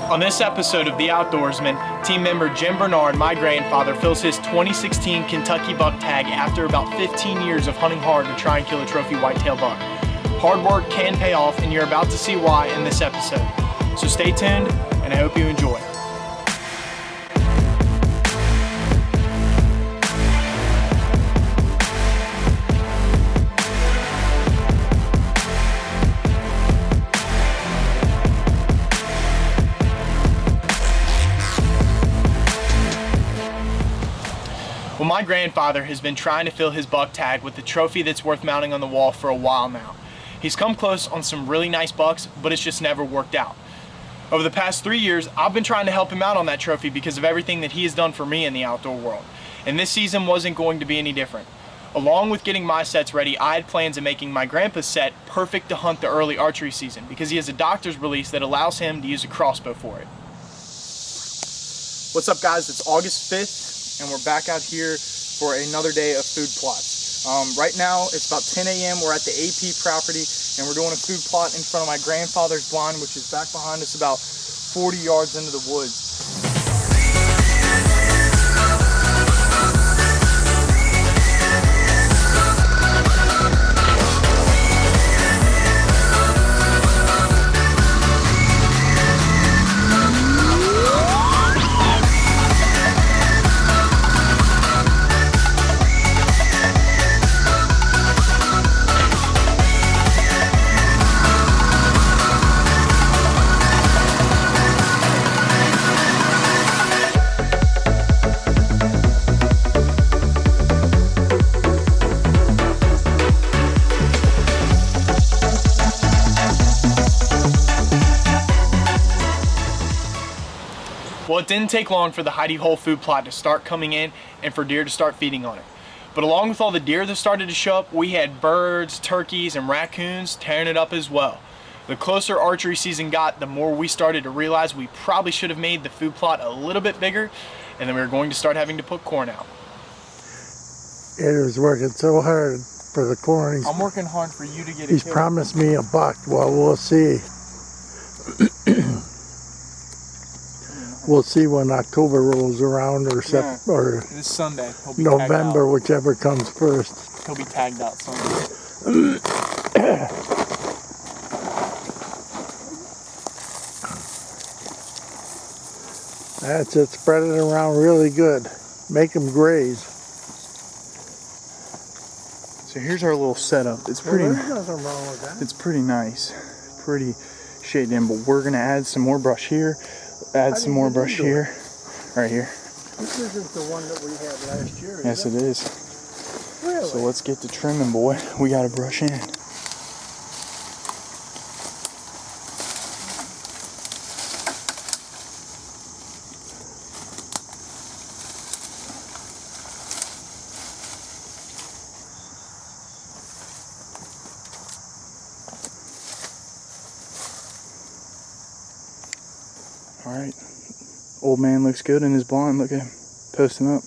On this episode of The Outdoorsmen, team member Jim Bernard, my grandfather, fills his 2016 Kentucky buck tag after about 15 years of hunting hard to try and kill a trophy whitetail buck. Hard work can pay off, and you're about to see why in this episode. So stay tuned, and I hope you enjoy. Well, my grandfather has been trying to fill his buck tag with the trophy that's worth mounting on the wall for a while now. He's come close on some really nice bucks, but it's just never worked out. Over the past 3 years, I've been trying to help him out on that trophy because of everything that he has done for me in the outdoor world. And this season wasn't going to be any different. Along with getting my sets ready, I had plans of making my grandpa's set perfect to hunt the early archery season because he has a doctor's release that allows him to use a crossbow for it. What's up, guys? It's August 5th. And we're back out here for another day of food plots. Right now it's about 10 a.m. We're at the AP property and we're doing a food plot in front of my grandfather's blind, which is back behind us about 40 yards into the woods. Well, it didn't take long for the hidey hole food plot to start coming in and for deer to start feeding on it. But along with all the deer that started to show up, we had birds, turkeys, and raccoons tearing it up as well. The closer archery season got, the more we started to realize we probably should have made the food plot a little bit bigger, and then we were going to start having to put corn out. It was working so hard for the corn. I'm working hard for you to get a He's kill. promised me a buck. Well, we'll see. We'll see when October rolls around or or this Sunday. He'll be November, whichever comes first. He'll be tagged out Sunday. That's it. Spread it around really good. Make them graze. So here's our little setup. It's pretty. There's nothing wrong with that. It's pretty nice. Pretty shaded in, but we're gonna add some more brush here. Add some more brush here. Right here. This isn't the one that we had last year, Yes, it is. Really? So let's get to trimming, boy. We gotta brush in. Alright, old man looks good in his blind. Look at him, posting up.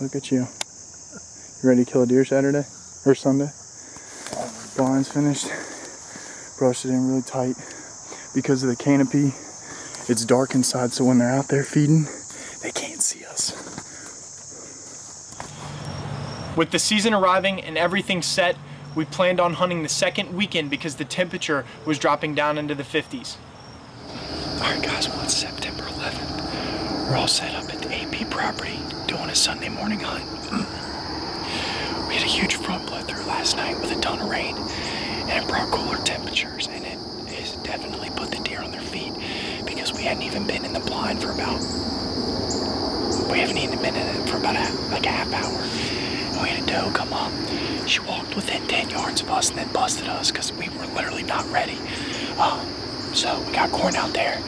Look at you. You ready to kill a deer Saturday? Or Sunday? Blind's finished. Brushed it in really tight. Because of the canopy, it's dark inside, so when they're out there feeding, they can't see us. With the season arriving and everything set, we planned on hunting the second weekend because the temperature was dropping down into the 50s. Alright guys, well it's September 11th. We're all set up at the AP property doing a Sunday morning hunt. We had a huge front blow through last night with a ton of rain, and it brought cooler temperatures, and it has definitely put the deer on their feet because we hadn't even been in the blind for about, a half hour. And we had a doe come up. She walked within 10 yards of us and then busted us because we were literally not ready. So we got corn out there,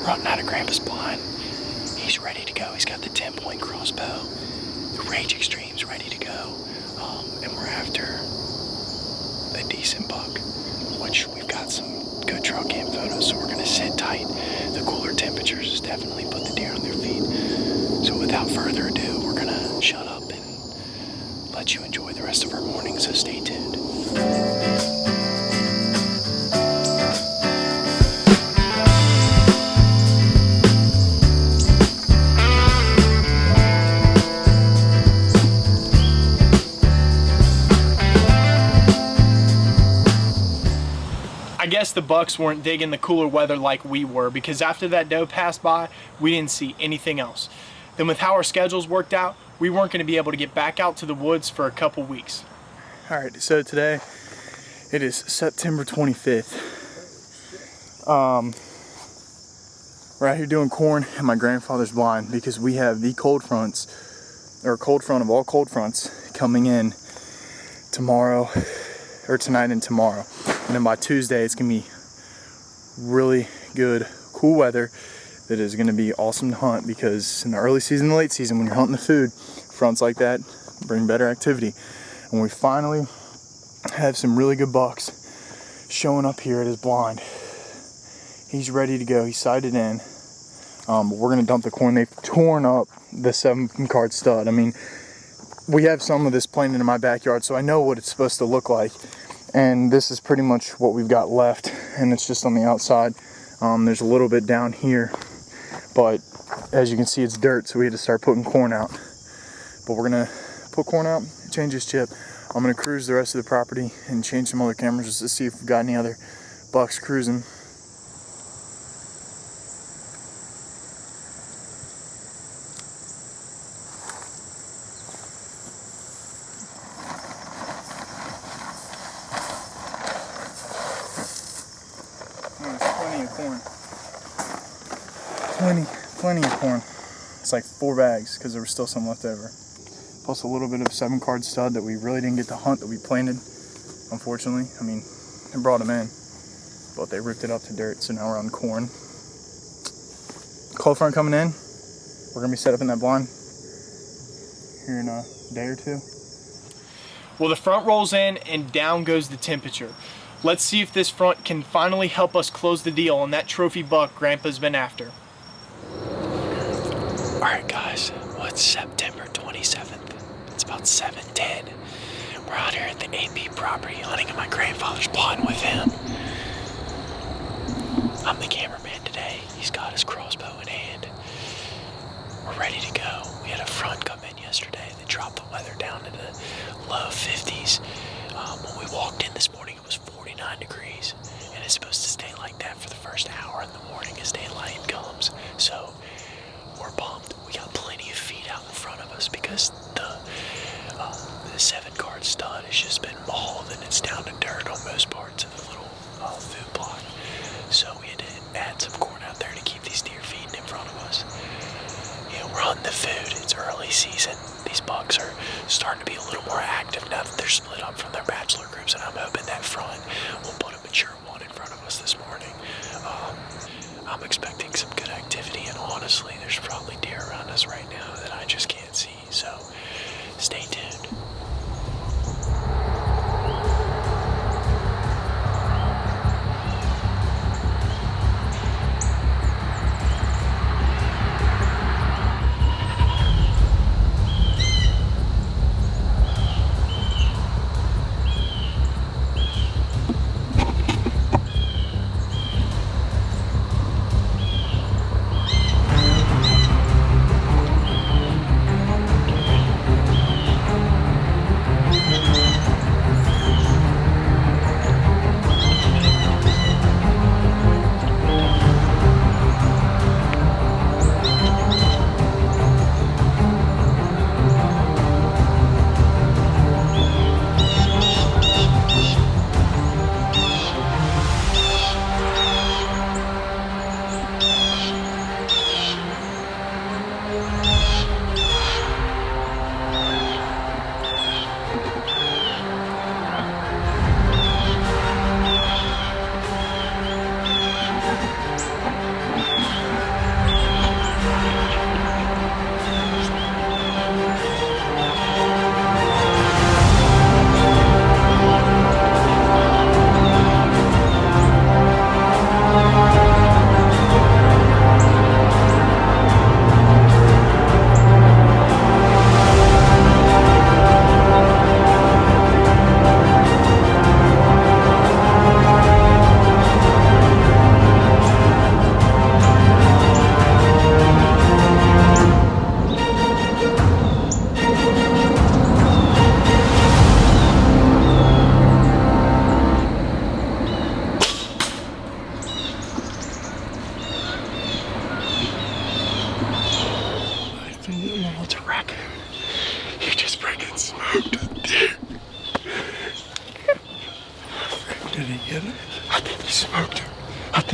running out of Grandpa's blind. He's ready to go. He's got the 10-point crossbow. The Rage Extreme's ready to go. And we're after a decent buck, which we've got some good trail cam photos, so we're gonna sit tight. The cooler temperatures has definitely put the deer on their feet. So without further ado, we're gonna shut up and let you enjoy the rest of our morning, so stay tuned. guess the bucks weren't digging the cooler weather like we were, because after that doe passed by, we didn't see anything else. Then with how our schedules worked out, we weren't going to be able to get back out to the woods for a couple weeks. All right, so today it is September 25th. We're out here doing corn in my grandfather's blind because we have the cold fronts, or cold front of all cold fronts, coming in tomorrow, or tonight and tomorrow. And then by Tuesday, it's gonna be really good, cool weather that is gonna be awesome to hunt, because in the early season and late season, when you're hunting the food, fronts like that bring better activity. And we finally have some really good bucks showing up here at his blind. He's ready to go. He's sighted in. But we're going to dump the corn. They've torn up the 7-card stud. I mean, we have some of this planted in my backyard, so I know what it's supposed to look like. And this is pretty much what we've got left. And it's just on the outside. There's a little bit down here. But as you can see, it's dirt, so we had to start putting corn out. But we're going to put corn out, change this chip. I'm going to cruise the rest of the property and change some other cameras just to see if we've got any other bucks cruising. Plenty of corn. It's like 4 bags because there was still some left over. Plus a little bit of 7-card stud that we really didn't get to hunt, that we planted, unfortunately. I mean, they brought them in, but they ripped it up to dirt, so now we're on corn. Cold front coming in. We're gonna be set up in that blind here in a day or two. Well, the front rolls in and down goes the temperature. Let's see if this front can finally help us close the deal on that trophy buck Grandpa's been after. Alright guys, well, it's September 27th. It's about 7:10. We're out here at the AP property hunting in my grandfather's blind with him. I'm the cameraman today. He's got his crossbow in hand. We're ready to go. We had a front come in yesterday that dropped the weather down to the low 50s. When we walked in this morning, it was 49 degrees, and it's supposed to stay like that for the first hour in the morning as daylight comes. So we're pumped. We got plenty of feet out in front of us because the 7-card stud has just been mauled and it's down to dirt on most parts of the little food plot. So we had to add some corn out there to keep these deer feeding in front of us. You know, we're hunting the food. It's early season. These bucks are starting to be a little more active now that they're split up from their bachelor groups, and I'm hoping that front will put a mature one in front of us this morning. I'm expecting some good activity, and honestly, there's probably deer around us right now that I just can't see, so stay tuned.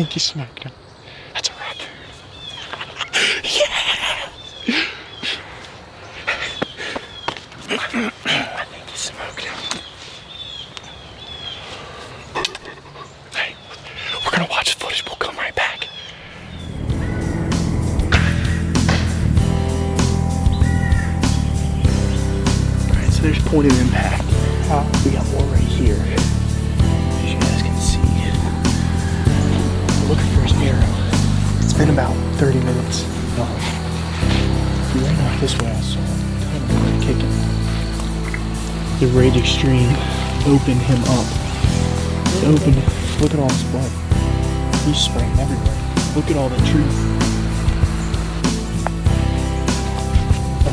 think he smoked him. That's a raccoon. Yeah! I think he smoked him. Hey, we're gonna watch the footage. We'll come right back. Alright, so there's point of impact. We got more right here. As you guys can see. Looking for his arrow. It's been about 30 minutes. He ran off this way, I saw him kicking. The Rage Extreme opened him up. Look at all his blood. He's spraying everywhere. Look at all the truth.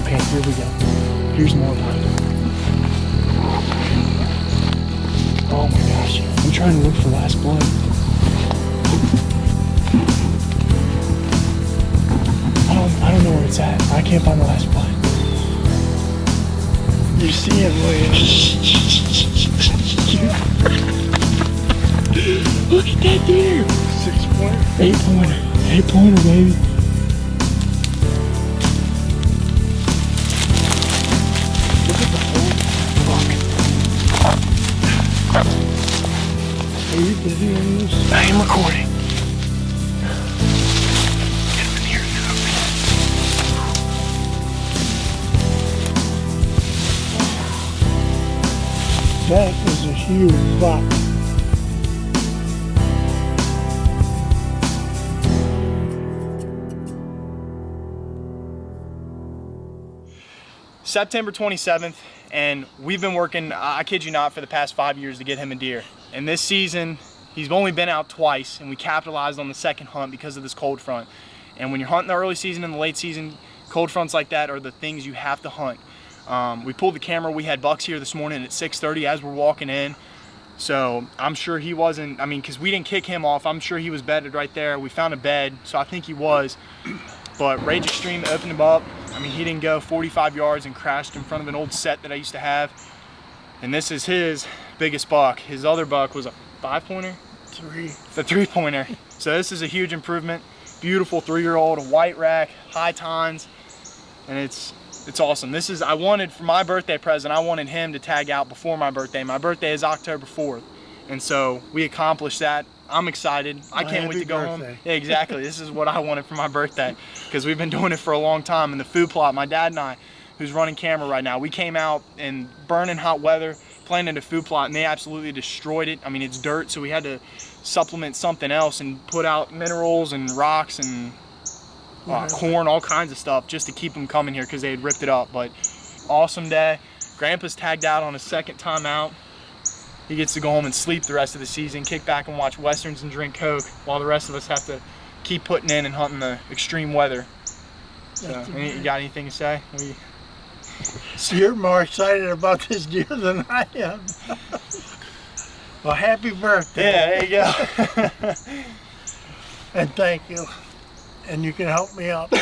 Okay, here we go. Here's more blood. Oh my gosh. I'm trying to look for last blood. I don't know where it's at. I can't find the last blood. You see it, William. Look at that deer. 6 pointer. 8-pointer. 8-pointer, baby. Look at the whole fuck. Are you busy on this? I am recording. Get him in here now. That is a huge buck. September 27th, and we've been working, I kid you not, for the past 5 years to get him a deer. And this season, he's only been out twice, and we capitalized on the second hunt because of this cold front. And when you're hunting the early season and the late season, cold fronts like that are the things you have to hunt. We pulled the camera. We had bucks here this morning at 6:30 as we're walking in. So I'm sure he wasn't, I mean, because we didn't kick him off. I'm sure he was bedded right there. We found a bed, so I think he was. But Rage Extreme opened him up. I mean, he didn't go 45 yards and crashed in front of an old set that I used to have. And this is his biggest buck. His other buck was a 5-pointer? The 3-pointer. So this is a huge improvement. Beautiful 3-year-old, a white rack, high tines, and it's awesome. This is, I wanted, for my birthday present, I wanted him to tag out before my birthday. My birthday is October 4th. And so we accomplished that. I'm excited. I can't wait to go home. Yeah, exactly. This is what I wanted for my birthday because we've been doing it for a long time. And the food plot, my dad and I, who's running camera right now, we came out in burning hot weather, planted a food plot, and they absolutely destroyed it. I mean, it's dirt, so we had to supplement something else and put out minerals and rocks and corn, all kinds of stuff just to keep them coming here because they had ripped it up. But awesome day. Grandpa's tagged out on his second time out. He gets to go home and sleep the rest of the season, kick back and watch Westerns and drink Coke while the rest of us have to keep putting in and hunting the extreme weather. So, you got anything to say? So you're more excited about this deer than I am. Well, happy birthday. Yeah, there you go. And thank you. And you can help me out.